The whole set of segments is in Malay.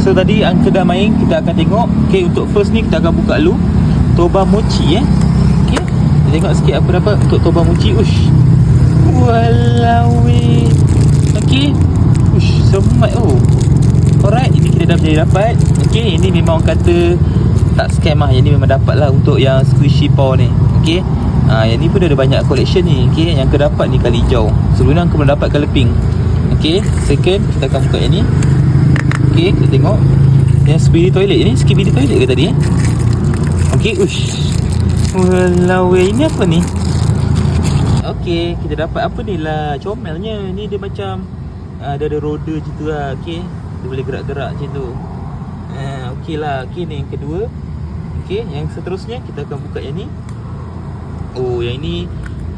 So tadi Uncle dah main, kita akan tengok. Okay, untuk first ni kita akan buka dulu Toba Mochi Okay, kita tengok sikit apa dapat untuk Toba Mochi. Ush, walau weh. Okay, ush, semat oh. Alright, ini kita dah boleh dapat. Okay, ini memang orang kata tak scam lah. Yang ni memang dapat lah untuk yang squishy paw ni. Okay, yang ni pun ada banyak collection ni. Okay, yang aku dapat ni kali hijau. Sebelum ni aku belum dapat colour pink. Okay, second kita akan buka yang ni. Okay, kita tengok yang Skibidi Toilet ni. Skibidi Toilet ke tadi Okay, ush, walau weh, ini apa ni? Okay, kita dapat apa ni lah, comelnya. Ni dia macam dia ada roda macam tu lah. Okay, dia boleh gerak-gerak macam tu. Okay lah. Okay, ni yang kedua. Okay, yang seterusnya kita akan buka yang ni. Oh, yang ni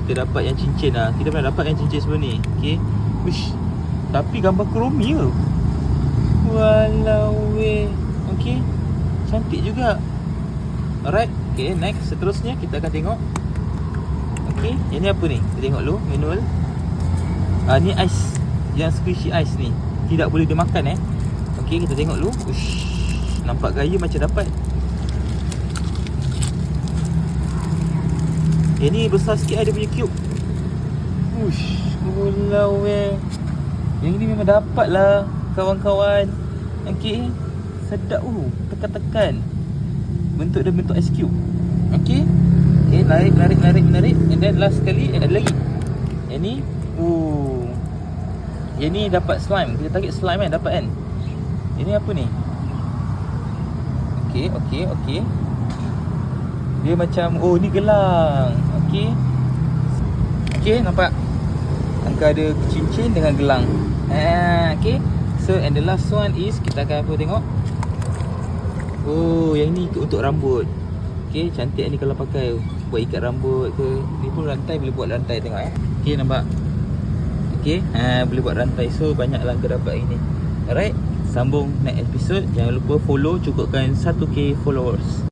kita dapat yang cincin lah. Kita pernah dapat yang cincin sebelum ni. Okay, ush, tapi gambar kromi ke? Walau weh. Okay, cantik juga. Alright, okay, next. Seterusnya kita akan tengok. Okay, yang ni apa ni? Kita tengok dulu manual. Ni ais, yang squishy ice ni. Tidak boleh dimakan Okay, kita tengok dulu. Ush, nampak gaya macam dapat. Yang ni besar sikit dia punya cube. Ush, walau weh. Yang ni memang dapat lah kawan-kawan. Okay, sedap tekan-tekan. Bentuk dia bentuk ice cube. Okay, okay, narik. And then last sekali ada lagi. Yang ni yang ni dapat slime. Kita tarik slime kan, dapat kan. Ini apa ni? Okay. Dia macam, ni gelang. Okay, nampak? Angka ada cincin dengan gelang. Okay. So, and the last one is, kita akan tengok. Yang ni untuk rambut. Okay, cantik ni kalau pakai buat ikat rambut ke. Ni pun rantai, boleh buat rantai, tengok Okay, nampak? Okay, boleh buat rantai. So, banyak langkah dapat ini. Alright, sambung next episode. Jangan lupa follow, cukupkan 1k followers.